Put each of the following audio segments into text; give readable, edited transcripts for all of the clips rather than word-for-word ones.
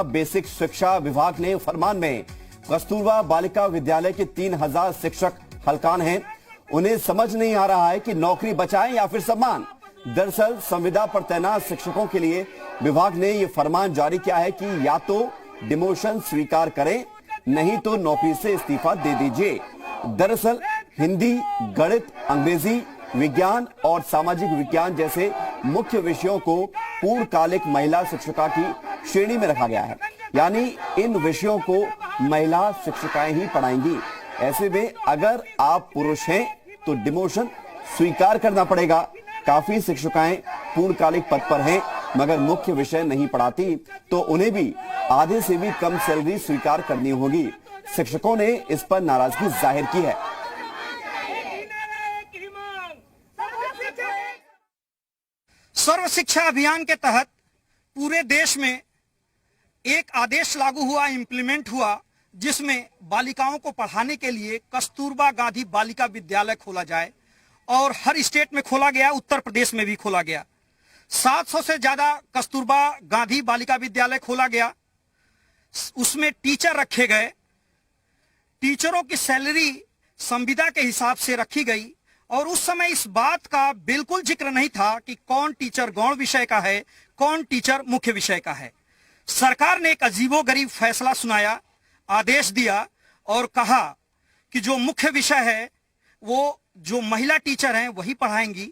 Basic शिक्षा विभाग ने फरमान में कस्तूरबा बालिका विद्यालय के 3000 शिक्षक हलकान हैं। उन्हें समझ नहीं आ रहा है कि नौकरी बचाएं या फिर सम्मान। दरअसल संविदा पर तैनात शिक्षकों के लिए विभाग ने यह फरमान जारी किया है कि या तो डिमोशन स्वीकार करें, नहीं तो नौकरी से इस्तीफा दे दीजिए। दरअसल हिंदी, गणित, अंग्रेजी, विज्ञान और सामाजिक विज्ञान जैसे मुख्य विषयों को पूर्णकालिक महिला शिक्षिका की श्रेणी में रखा गया है, यानी इन विषयों को महिला शिक्षिकाएं ही पढ़ाएंगी। ऐसे में अगर आप पुरुष हैं तो डिमोशन स्वीकार करना पड़ेगा। काफी शिक्षिकाएं पूर्णकालिक पद पर हैं मगर मुख्य विषय नहीं पढ़ाती, तो उन्हें भी आधे से भी कम सैलरी स्वीकार करनी होगी। शिक्षकों ने इस पर नाराजगी जाहिर की है। सर्व शिक्षा अभियान के तहत पूरे देश में एक आदेश लागू हुआ, इम्प्लीमेंट हुआ, जिसमें बालिकाओं को पढ़ाने के लिए कस्तूरबा गांधी बालिका विद्यालय खोला जाए और हर स्टेट में खोला गया, उत्तर प्रदेश में भी खोला गया। 700 से ज्यादा कस्तूरबा गांधी बालिका विद्यालय खोला गया। उसमें टीचर रखे गए। टीचरों की सैलरी संविदा के हिसाब से रखी गई और उस समय इस बात का बिल्कुल जिक्र नहीं था कि कौन टीचर गौण विषय का है, कौन टीचर मुख्य विषय का है। सरकार ने एक अजीबोगरीब फैसला सुनाया, आदेश दिया और कहा कि जो मुख्य विषय है वो जो महिला टीचर हैं वही पढ़ाएंगी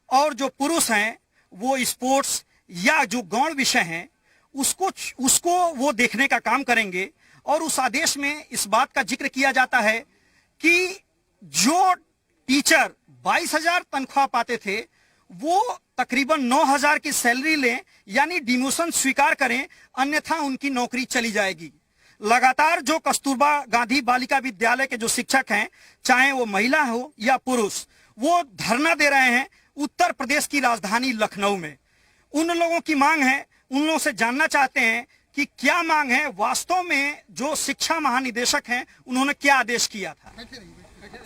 और जो पुरुष हैं वो स्पोर्ट्स या जो गौण विषय हैं उसको वो देखने का काम करेंगे। और उस आदेश में इस बात का जिक्र किया जाता है कि जो टीचर 22,000 तनख्वाह पाते थे वो तकरीबन 9,000 की सैलरी लें, यानी डिमोशन स्वीकार करें, अन्यथा उनकी नौकरी चली जाएगी। लगातार जो कस्तूरबा गांधी बालिका विद्यालय के जो शिक्षक हैं, चाहे वो महिला हो या पुरुष, वो धरना दे रहे हैं उत्तर प्रदेश की राजधानी लखनऊ में। उन लोगों की मांग है, उन लोगों से जानना चाहते हैं कि क्या मांग है वास्तव में। जो शिक्षा महानिदेशक हैं उन्होंने क्या आदेश किया था?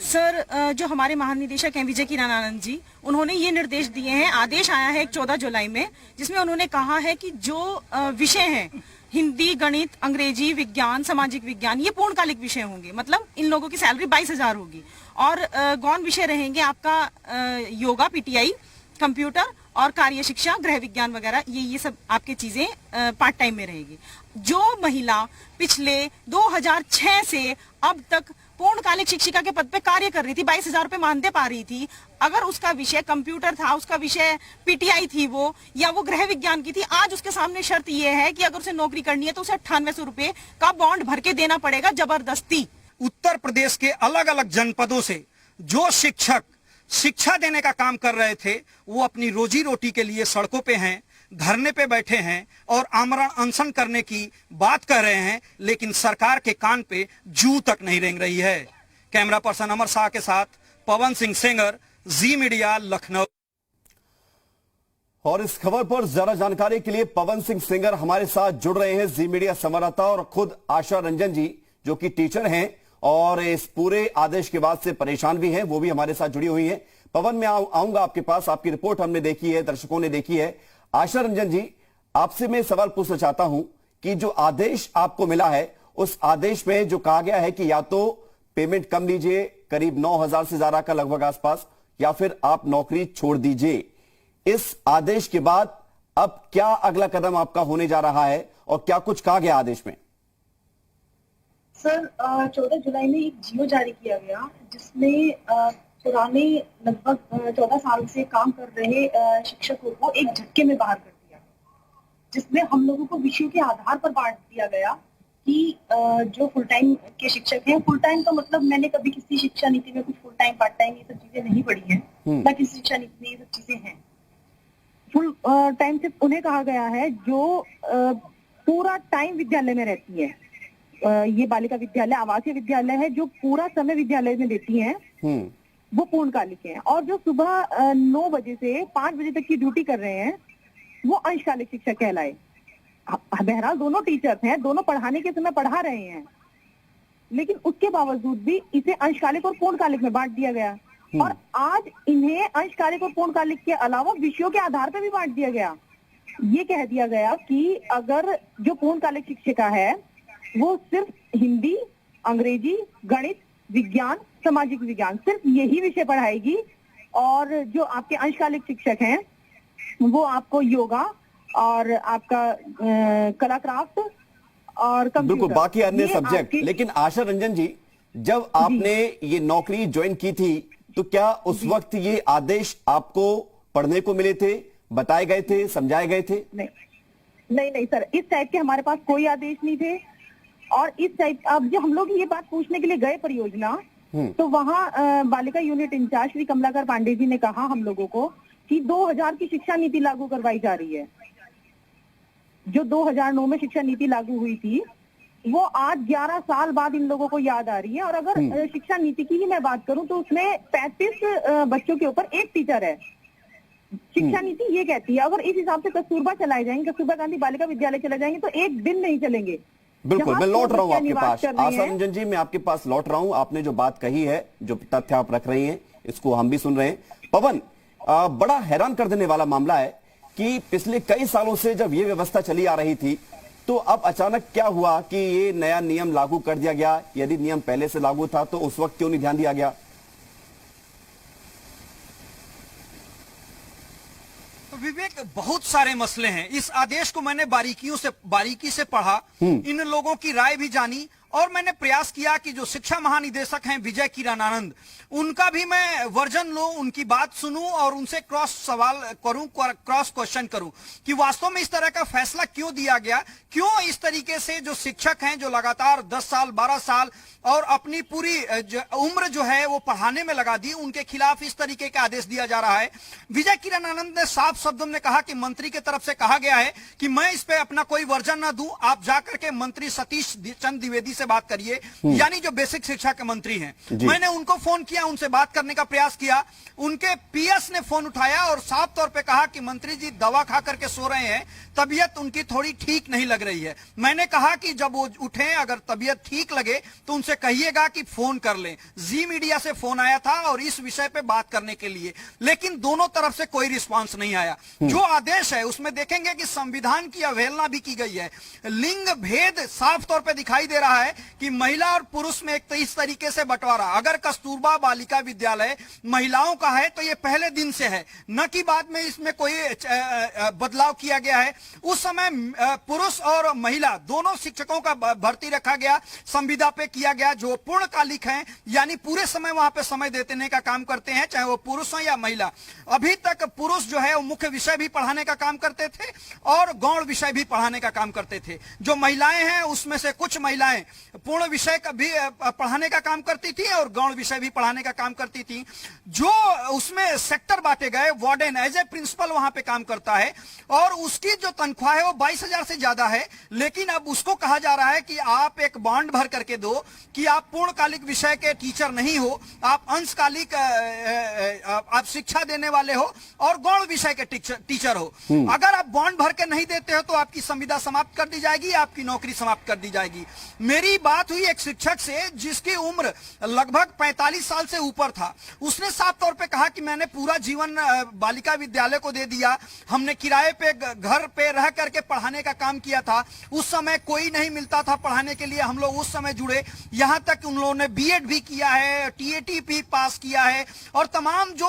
सर, जो हमारे महानिदेशक हैं विजय किरण आनंद जी, उन्होंने ये निर्देश दिए हैं। आदेश आया है 14 जुलाई में, जिसमें उन्होंने कहा है कि जो विषय हैं हिंदी, गणित, अंग्रेजी, विज्ञान, सामाजिक विज्ञान, ये पूर्णकालिक विषय होंगे। मतलब इन लोगों की सैलरी 22,000 होगी और गौण विषय रहेंगे आपका योगा, पीटीआई, कंप्यूटर और कार्य शिक्षा, गृह विज्ञान वगैरह, ये सब आपके चीजें पार्ट टाइम में रहेगी। जो महिला पिछले 2006 से अब तक पूर्णकालिक शिक्षिका के पद पे कार्य कर रही थी, 22,000 रुपए मानदेय पा रही थी, अगर उसका विषय कंप्यूटर था, उसका विषय पीटीआई थी वो, या वो गृह विज्ञान की थी, आज उसके सामने शर्त ये है कि अगर उसे नौकरी करनी है तो उसे 9800 रुपए का बॉन्ड भर के देना पड़ेगा जबरदस्ती। उत्तर प्रदेश के अलग अलग जनपदों से जो शिक्षक शिक्षा देने का काम कर रहे थे वो अपनी रोजी रोटी के लिए सड़कों पे हैं, धरने पे बैठे हैं और आमरण अनशन करने की बात कर रहे हैं, लेकिन सरकार के कान पे जू तक नहीं रेंग रही है। कैमरा पर्सन अमर शाह के साथ पवन सिंह सेंगर, जी मीडिया, लखनऊ। और इस खबर पर ज्यादा जानकारी के लिए पवन सिंह सेंगर हमारे साथ जुड़ रहे हैं, जी मीडिया संवाददाता और खुद आशा रंजन जी जो कि टीचर हैं और इस पूरे आदेश के बाद से परेशान भी हैं, वो भी हमारे साथ जुड़ी हुई हैं। पवन, मैं आऊंगा आपके पास, आपकी रिपोर्ट हमने देखी है, दर्शकों ने देखी है। आशा रंजन जी, आपसे मैं सवाल पूछना चाहता हूं कि जो आदेश आपको मिला है उस आदेश में जो कहा गया है कि या तो पेमेंट कम लीजिए, करीब 9,000 से ज्यादा का लगभग आसपास, या फिर आप नौकरी छोड़ दीजिए। इस आदेश के बाद अब क्या अगला कदम आपका होने जा रहा है और क्या कुछ कहा गया आदेश में? सर, 14 जुलाई में एक जियो जारी किया गया जिसमें पुराने लगभग 14 साल से काम कर रहे शिक्षकों को एक झटके में बाहर कर दिया, जिसमें हम लोगों को विषयों के आधार पर बांट दिया गया कि जो फुल टाइम के शिक्षक हैं, फुल टाइम तो मतलब मैंने कभी किसी शिक्षा नीति में कुछ फुल टाइम, पार्ट टाइम ये सब चीजें नहीं पढ़ी हैं, ना किसी शिक्षा नीति में ये सब चीजें हैं। फुल टाइम सिर्फ उन्हें कहा गया है जो पूरा टाइम विद्यालय में रहती है। ये बालिका विद्यालय आवासीय विद्यालय है जो पूरा समय विद्यालय में देती हैं, वो पूर्णकालिक हैं। और जो सुबह 9 बजे से 5 बजे तक की ड्यूटी कर रहे हैं वो अंशकालिक शिक्षक कहलाए। बहरहाल दोनों टीचर्स हैं, दोनों पढ़ाने के समय पढ़ा रहे हैं, लेकिन उसके बावजूद भी इसे अंशकालिक और पूर्णकालिक में बांट दिया गया। और आज इन्हें अंशकालिक और पूर्णकालिक के अलावा विषयों के आधार पर भी बांट दिया गया। ये कह दिया गया कि अगर जो पूर्णकालिक शिक्षिका है वो सिर्फ हिंदी, अंग्रेजी, गणित, विज्ञान, सामाजिक विज्ञान सिर्फ यही विषय पढ़ाएगी, और जो आपके अंशकालिक शिक्षक हैं वो आपको योगा और आपका कला क्राफ्ट और बिल्कुल कंप्यूटर, बाकी अन्य ये सब्जेक्ट। आपकी- लेकिन आशा रंजन जी, जब आपने ये नौकरी ज्वाइन की थी तो क्या उस वक्त ये आदेश आपको पढ़ने को मिले थे, बताए गए थे, समझाए गए थे? नहीं सर, इस टाइप के हमारे पास कोई आदेश नहीं थे। और इस टाइप, अब जो हम लोग ये बात पूछने के लिए गए परियोजना, तो वहाँ बालिका यूनिट इंचार्ज श्री कमलाकर पांडे जी ने कहा हम लोगों को कि 2000 की शिक्षा नीति लागू करवाई जा रही है। जो 2009 में शिक्षा नीति लागू हुई थी वो आज 11 साल बाद इन लोगों को याद आ रही है। और अगर शिक्षा नीति की ही मैं बात करूं तो उसमें 35 बच्चों के ऊपर एक टीचर है। शिक्षा नीति ये कहती है अगर इस हिसाब से कस्तूरबा चलाए जाएंगे, कस्तूरबा गांधी बालिका विद्यालय चले जाएंगे तो एक दिन नहीं चलेंगे। बिल्कुल, मैं लौट रहा हूं आपके पास। कर रहे आशा हैं। रंजन जी, मैं आपके पास लौट रहा हूं। आपने जो बात कही है, जो तथ्य आप रख रही हैं, इसको हम भी सुन रहे हैं। पवन, बड़ा हैरान कर देने वाला मामला है कि पिछले कई सालों से जब ये व्यवस्था चली आ रही थी तो अब अचानक क्या हुआ कि ये नया नियम लागू कर दिया गया? यदि नियम पहले से लागू था तो उस वक्त क्यों नहीं ध्यान दिया गया? तो विवेक, बहुत सारे मसले हैं। इस आदेश को मैंने बारीकी से पढ़ा, इन लोगों की राय भी जानी, और मैंने प्रयास किया कि जो शिक्षा महानिदेशक हैं विजय किरण आनंद, उनका भी मैं वर्जन लूं, उनकी बात सुनूं और उनसे क्रॉस सवाल करूं, क्रॉस क्वेश्चन करूं कि वास्तव में इस तरह का फैसला क्यों दिया गया, क्यों इस तरीके से जो शिक्षक हैं जो लगातार 10 साल 12 साल और अपनी पूरी उम्र जो है वो पढ़ाने में लगा दी, उनके खिलाफ इस तरीके का आदेश दिया जा रहा है। विजय किरण आनंद ने साफ शब्दों में कहा कि मंत्री की तरफ से कहा गया है कि मैं इस पे अपना कोई वर्जन ना दूं, आप जाकर के मंत्री सतीश चंद्र द्विवेदी से बात करिए, यानी जो बेसिक शिक्षा के मंत्री हैं। मैंने उनको फोन किया, उनसे बात करने का प्रयास किया, उनके पीएस ने फोन उठाया और साफ तौर पे कहा कि मंत्री जी दवा खा करके सो रहे हैं, तबीयत उनकी थोड़ी ठीक नहीं लग रही है। मैंने कहा कि जब वो उठे, अगर तबीयत ठीक लगे तो उनसे कहिएगा कि फोन कर लें। जी मीडिया से फोन आया था और इस विषय पे बात करने के लिए, लेकिन दोनों तरफ से कोई रिस्पांस नहीं आया। जो आदेश है उसमें देखेंगे कि संविधान की अवहेलना भी की गई है। लिंग भेद साफ तौर पे दिखाई दे रहा है कि महिला और पुरुष में एक इस तरीके से बंटवारा। अगर कस्तूरबा बालिका विद्यालय महिलाओं का है तो ये पहले दिन से है, न कि बाद में इसमें कोई बदलाव किया गया है। उस समय पुरुष और महिला दोनों शिक्षकों का भर्ती रखा गया, संविदा पे किया गया। जो पूर्णकालिक हैं यानी पूरे समय वहां पे समय देने का काम करते हैं, चाहे वो पुरुष हो या महिला। अभी तक पुरुष जो है वो मुख्य विषय भी पढ़ाने का काम करते थे और गौण विषय भी पढ़ाने का काम करते थे। जो महिलाएं हैं उसमें से कुछ महिलाएं पूर्ण विषय का भी पढ़ाने का काम करती थी और गौण विषय भी पढ़ाने का काम करती थी। जो उसमें सेक्टर बांटे गए, वार्डन एज ए प्रिंसिपल वहां पे काम करता है और उसकी जो तनख्वाह है वो 22,000 से ज्यादा है। लेकिन अब उसको कहा जा रहा है कि आप एक बॉन्ड भर करके दो कि आप पूर्णकालिक विषय के टीचर नहीं हो, आप अंशकालिक आप शिक्षा देने वाले हो और गौण विषय के टीचर हो। अगर आप बॉन्ड भर के नहीं देते हो तो आपकी संविदा समाप्त कर दी जाएगी, आपकी नौकरी समाप्त कर दी जाएगी। मेरी बात हुई एक शिक्षक से जिसकी उम्र लगभग 45 साल से ऊपर था। उसने साफ तौर पे कहा कि मैंने पूरा जीवन बालिका विद्यालय को दे दिया, हमने किराए पे घर पे रह करके पढ़ाने का काम किया था। उस समय कोई नहीं मिलता था पढ़ाने के लिए, हम लोग उस समय जुड़े, यहां तक उन लोगों ने बीएड भी किया है, टीएटी भी पास किया है और तमाम जो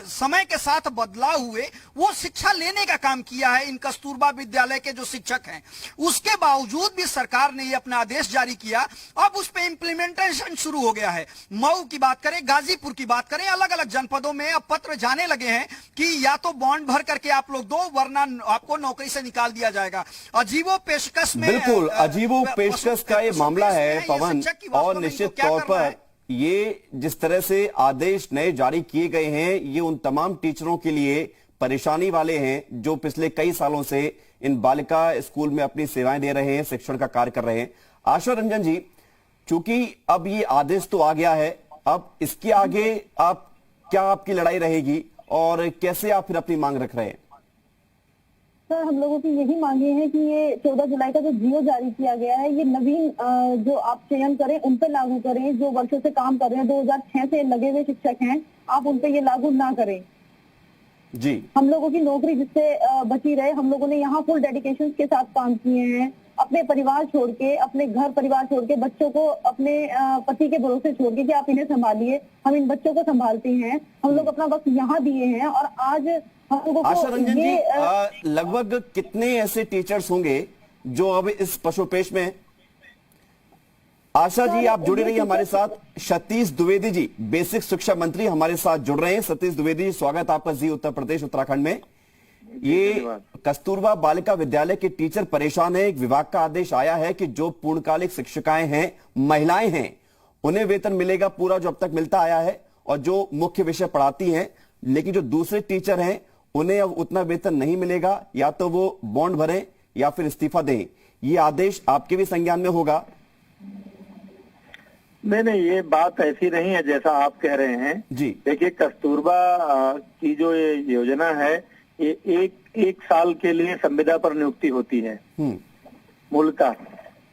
समय के साथ बदलाव हुए वो शिक्षा लेने का काम किया है इन कस्तूरबा विद्यालय के जो शिक्षक हैं। उसके बावजूद भी सरकार ने ये अपना आदेश जारी किया। अब उस पे इंप्लीमेंटेशन शुरू हो गया है। मऊ की बात करें, गाजीपुर की बात करें, अलग अलग जनपदों में अब पत्र जाने लगे हैं कि या तो बॉन्ड भर करके आप लोग दो वरना आपको नौकरी से निकाल दिया जाएगा। अजीबो पेशकश में, बिल्कुल अजीबो पेशकश का ये मामला है पवन, और निश्चित तौर पर ये जिस तरह से आदेश नए जारी किए गए हैं ये उन तमाम टीचरों के लिए परेशानी वाले हैं जो पिछले कई सालों से इन बालिका स्कूल में अपनी सेवाएं दे रहे हैं, शिक्षण का कार्य कर रहे हैं। आशा रंजन जी, चूंकि अब ये आदेश तो आ गया है, अब इसके आगे आप क्या आपकी लड़ाई रहेगी और कैसे आप फिर अपनी मांग रख रहे हैं? सर, हम लोगों की यही मांगे हैं कि ये 14 जुलाई का जो जियो जारी किया गया है ये नवीन जो आप चयन करें उन पे लागू करें। जो वर्षों से काम कर रहे हैं, 2006 से लगे हुए शिक्षक हैं, आप उन पे ये लागू ना करें। जी। हम लोगों की नौकरी जिससे बची रहे, हम लोगों ने यहाँ फुल डेडिकेशन के साथ काम किए हैं, अपने परिवार छोड़ के, अपने घर परिवार छोड़ के, बच्चों को अपने पति के भरोसे छोड़ के कि आप इन्हें संभालिए, हम इन बच्चों को संभालते हैं। हम लोग अपना वक्त यहाँ दिए हैं और आज हम लोगों को आशा रंजन जी, लगभग कितने ऐसे टीचर्स होंगे जो अब इस पशुपेश में? आशा जी, आप जुड़े रहिए हमारे साथ। सतीश द्विवेदी जी, बेसिक शिक्षा मंत्री, हमारे साथ जुड़ रहे हैं। सतीश द्विवेदी जी, स्वागत आपका जी उत्तर प्रदेश उत्तराखंड में। ये कस्तूरबा बालिका विद्यालय के टीचर परेशान है। एक विभाग का आदेश आया है कि जो पूर्णकालिक शिक्षिकाएं हैं, महिलाएं हैं, उन्हें वेतन मिलेगा पूरा जो अब तक मिलता आया है, और जो मुख्य विषय पढ़ाती हैं, लेकिन जो दूसरे टीचर हैं उन्हें अब उतना वेतन नहीं मिलेगा। या तो वो बॉन्ड भरें या फिर इस्तीफा दें। ये आदेश आपके भी संज्ञान में होगा? नहीं, ये बात ऐसी नहीं है जैसा आप कह रहे हैं जी। देखिए, कस्तूरबा की जो ये योजना है, ये एक साल के लिए संविदा पर नियुक्ति होती है मूलतः।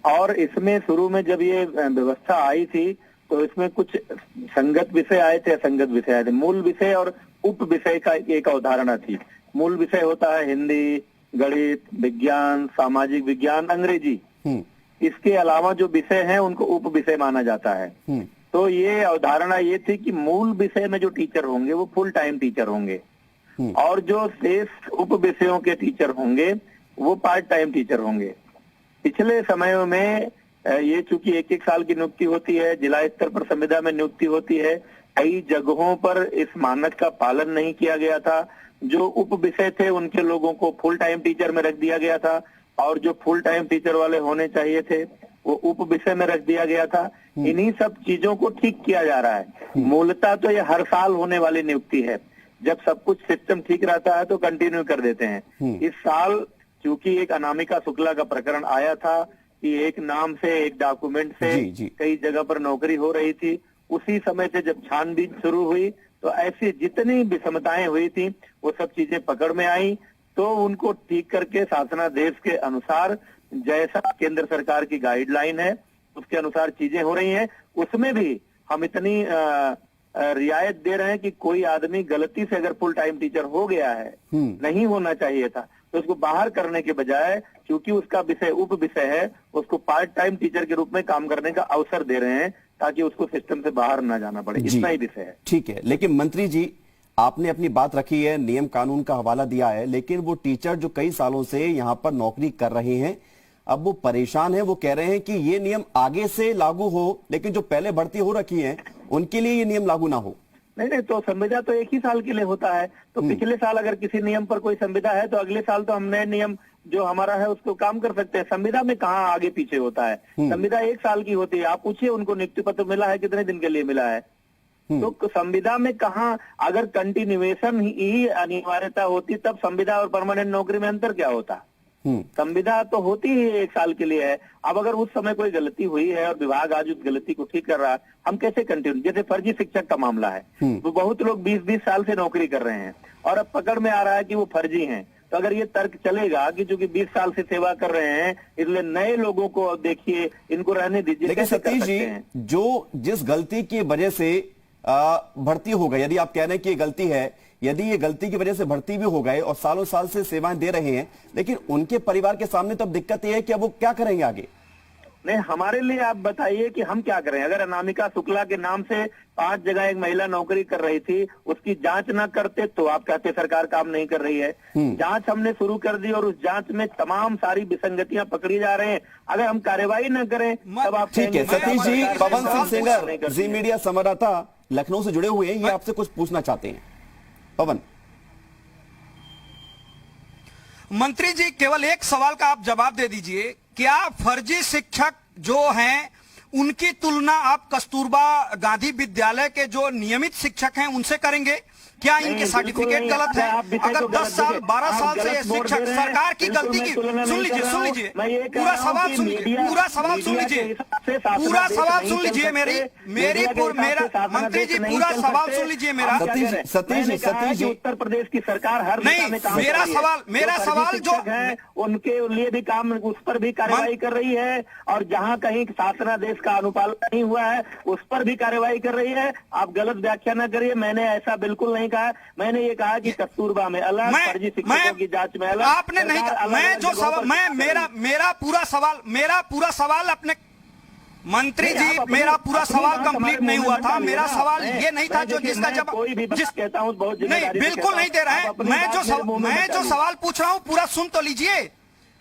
और इसमें शुरू में जब ये व्यवस्था आई थी तो इसमें कुछ संगत विषय आए थे, असंगत विषय आए थे। मूल विषय और उप विषय का एक अवधारणा थी। मूल विषय होता है हिंदी, गणित, विज्ञान, सामाजिक विज्ञान, अंग्रेजी। इसके अलावा जो विषय हैं उनको उप विषय माना जाता है। तो ये अवधारणा ये थी कि मूल विषय में जो टीचर होंगे वो फुल टाइम टीचर होंगे, और जो शेष उप विषयों के टीचर होंगे वो पार्ट टाइम टीचर होंगे। पिछले समयों में ये चूंकि एक साल की नियुक्ति होती है, जिला स्तर पर संविदा में नियुक्ति होती है, कई जगहों पर इस मानक का पालन नहीं किया गया था। जो उप विषय थे उनके लोगों को फुल टाइम टीचर में रख दिया गया था, और जो फुल टाइम टीचर वाले होने चाहिए थे वो उप विषय में रख दिया गया था। इन्हीं सब चीजों को ठीक किया जा रहा है। मूलतः तो ये हर साल होने वाली नियुक्ति है। जब सब कुछ सिस्टम ठीक रहता है तो कंटिन्यू कर देते हैं। इस साल चूंकि एक अनामिका शुक्ला का प्रकरण आया था कि एक नाम से, एक डॉक्यूमेंट से कई जगह पर नौकरी हो रही थी, उसी समय से जब छानबीन शुरू हुई तो ऐसी जितनी विषमताएं हुई थी वो सब चीजें पकड़ में आई। तो उनको ठीक करके शासनादेश के अनुसार, जैसा केंद्र सरकार की गाइडलाइन है उसके अनुसार चीजें हो रही हैं। उसमें भी हम इतनी रियायत दे रहे हैं कि कोई आदमी गलती से अगर फुल टाइम टीचर हो गया है, नहीं होना चाहिए था, तो उसको बाहर करने के बजाय, क्योंकि उसका विषय उप विषय है, उसको पार्ट टाइम टीचर के रूप में काम करने का अवसर दे रहे हैं ताकि उसको सिस्टम से बाहर ना जाना पड़े। इतना ही विषय है। ठीक है, लेकिन मंत्री जी, आपने अपनी बात रखी है, नियम कानून का हवाला दिया है, लेकिन वो टीचर जो कई सालों से यहाँ पर नौकरी कर रहे हैं, अब वो परेशान है। वो कह रहे हैं कि ये नियम आगे से लागू हो, लेकिन जो पहले भर्ती हो रखी है उनके लिए ये नियम लागू ना हो। नहीं, तो संविदा तो एक ही साल के लिए होता है। तो पिछले साल अगर किसी नियम पर कोई संविदा है तो अगले साल तो हम नए नियम जो हमारा है उसको काम कर सकते हैं। संविदा में कहाँ आगे पीछे होता है, संविदा एक साल की होती है। आप पूछिए उनको नियुक्ति पत्र मिला है, कितने दिन के लिए मिला है। तो संविदा में कहाँ, अगर कंटिन्यूएशन ही अनिवार्यता होती तब संविदा और परमानेंट नौकरी में अंतर क्या होता। संविदा तो होती ही एक साल के लिए है। अब अगर उस समय कोई गलती हुई है और विभाग आज उस गलती को ठीक कर रहा है, हम कैसे कंटिन्यू। जैसे फर्जी शिक्षक का मामला है, तो बहुत लोग 20-20 साल से नौकरी कर रहे हैं और अब पकड़ में आ रहा है कि वो फर्जी हैं। तो अगर ये तर्क चलेगा कि चूंकि 20 साल से सेवा कर रहे हैं इसलिए नए लोगों को अब देखिए इनको रहने दीजिए। लेकिन सतीश जी, जो जिस गलती की वजह से भर्ती हो गई, यदि आप कह रहे हैं कि ये गलती है, यदि ये गलती की वजह से भर्ती भी हो गए और सालों साल से सेवाएं दे रहे हैं, लेकिन उनके परिवार के सामने तो अब दिक्कत ये है कि अब वो क्या करेंगे आगे। नहीं, हमारे लिए आप बताइए कि हम क्या करें। अगर अनामिका शुक्ला के नाम से 5 जगह एक महिला नौकरी कर रही थी, उसकी जांच न करते तो आप कहते सरकार काम नहीं कर रही है। जांच हमने शुरू कर दी और उस जांच में तमाम सारी विसंगतियां पकड़ी जा रहे हैं। अगर हम कार्रवाई न करें तब आप ठीक है। सतीश जी, पवन सिंह सेंगर, जी मीडिया संवाददाता लखनऊ से जुड़े हुए हैं, ये आपसे कुछ पूछना चाहते हैं। पवन। मंत्री जी, केवल एक सवाल का आप जवाब दे दीजिए, क्या फर्जी शिक्षक जो हैं उनकी तुलना आप कस्तूरबा गांधी विद्यालय के जो नियमित शिक्षक हैं उनसे करेंगे? क्या इनके सर्टिफिकेट गलत है? अगर 10 साल 12 साल से ये शिक्षक सरकार की गलती की, सुन लीजिए पूरा सवाल सुन लीजिए। से शासनादेश पूरा सवाल नहीं सुन चल लीजिए सकते, मेरी मीडिया के हिसाब से मेरा शासनादेश मंत्री जी नहीं पूरा चल सवाल सकते। सुन लीजिए मेरा। आप क्या कह रहे हैं? सतीश मैंने कहा है जी कि उत्तर प्रदेश की सरकार हर दिशा नहीं, में काम मेरा कर रही है। सवाल- मेरा जो सवाल फर्जी जो- शिक्षक हैं, उनके लिए भी काम, उस पर भी कार्रवाई कर रही है, और जहां कहीं शासनादेश का अनुपालन नहीं हुआ है उस पर भी कार्रवाई कर रही है। आप गलत व्याख्या न करिए, मैंने ऐसा बिल्कुल नहीं कहा। मैंने ये कहा कि कस्तूरबा में अलग, फर्जी शिक्षकों की जांच में अलग। आपने नहीं सरकार कहा, अलग-अलग मैं जो जगहों सवाल पर मैं मेरा पूरा सवाल अपने मंत्री नहीं, जी, आप अपनी- मेरा पूरा अपनी सवाल बात कंप्लीट हमारे नहीं मुंह हुआ में था। मत मेरा डालिए ना। सवाल मैं- ये नहीं था मैं जो देखिए, जिसका मैं जवाब कोई भी बात कहता हूँ बहुत नहीं, जिम्मेदारी से बिल्कुल कहता नहीं दे रहा हूँ। है। आप अपनी मैं बात मेरे मुंह में मैं मत जो डालिए। सवाल पूछ रहा हूँ पूरा सुन तो लीजिए।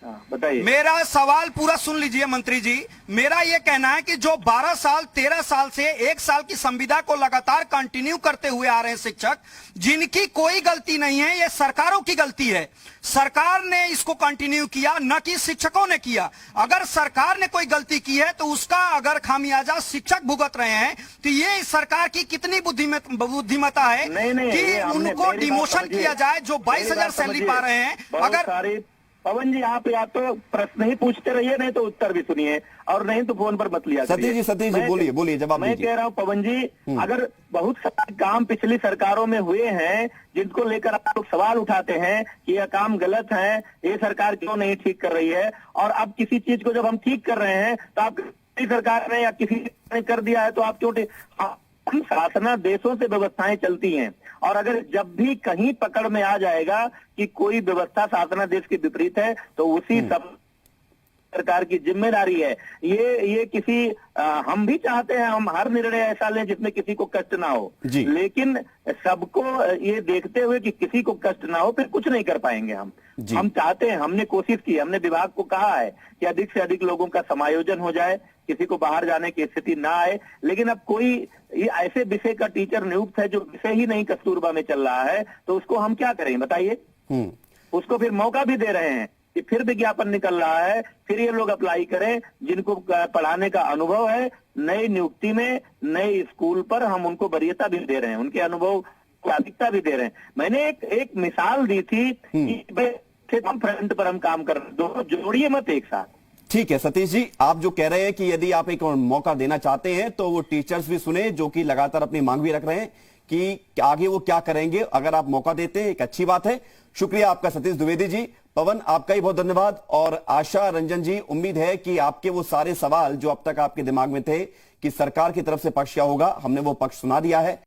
हाँ, बताइए। मेरा सवाल पूरा सुन लीजिए मंत्री जी। मेरा यह कहना है कि जो 12 साल 13 साल से 1 साल की संविदा को लगातार कंटिन्यू करते हुए आ रहे हैं शिक्षक, जिनकी कोई गलती नहीं है, ये सरकारों की गलती है। सरकार ने इसको कंटिन्यू किया, न कि शिक्षकों ने किया। अगर सरकार ने कोई गलती की है तो उसका अगर खामियाजा शिक्षक भुगत रहे हैं, तो ये इस सरकार की कितनी बुद्धिमत्ता है नहीं, कि ये हमने- उनको मेरी बात डिमोशन समझिए। किया जाए जो मेरी 22,000 बात सैलरी समझिए। पा रहे हैं। बहुत अगर सारी पवन जी, आप या तो प्रश्न ही पूछते रहिए, नहीं तो उत्तर भी सुनिए, और नहीं तो फोन पर मत लिया करिए। सतीश जी बोलिए जवाब मैं दीजिए। कह रहा हूँ पवन जी, अगर बहुत सारे काम पिछली सरकारों में हुए हैं जिनको लेकर आप लोग सवाल उठाते हैं कि यह काम गलत है, ये सरकार क्यों नहीं ठीक कर रही है, और अब किसी चीज को जब हम ठीक कर रहे हैं तो आप किसी सरकार ने या किसी ने कर दिया है तो आप क्यों हम शासनादेशों से व्यवस्थाएं चलती हैं, और अगर जब भी कहीं पकड़ में आ जाएगा कि कोई व्यवस्था शासनादेश के विपरीत है तो उसी सब सरकार की जिम्मेदारी है। ये किसी हम भी चाहते हैं हम हर निर्णय ऐसा लें जिसमें किसी को कष्ट ना हो, जी। लेकिन सबको ये देखते हुए कि किसी को कष्ट ना हो फिर कुछ नहीं कर पाएंगे हम। जी। हम चाहते हैं, हमने कोशिश की, हमने विभाग को कहा है कि अधिक से अधिक लोगों का समायोजन हो जाए, किसी को बाहर जाने की स्थिति ना आए। लेकिन अब कोई ये ऐसे विषय का टीचर नियुक्त है जो विषय ही नहीं कस्तूरबा में चल रहा है, तो उसको हम क्या करें बताइए। उसको फिर मौका भी दे रहे हैं कि फिर विज्ञापन निकल रहा है, फिर ये लोग अप्लाई करें जिनको पढ़ाने का अनुभव है। नई नियुक्ति में नए स्कूल पर हम उनको वरीयता भी दे रहे हैं, उनके अनुभव को अधिकता भी दे रहे हैं। मैंने एक मिसाल दी थी कि फ्रंट पर हम काम कर रहे हैं, दोनों जोड़िए मत एक साथ। ठीक है सतीश जी, आप जो कह रहे हैं कि यदि आप एक और मौका देना चाहते हैं तो वो टीचर्स भी सुने जो कि लगातार अपनी मांग भी रख रहे हैं कि आगे वो क्या करेंगे। अगर आप मौका देते हैं एक अच्छी बात है। शुक्रिया आपका सतीश द्विवेदी जी। पवन, आपका ही बहुत धन्यवाद। और आशा रंजन जी, उम्मीद है कि आपके वो सारे सवाल जो अब तक आपके दिमाग में थे कि सरकार की तरफ से पक्ष क्या होगा, हमने वो पक्ष सुना दिया है।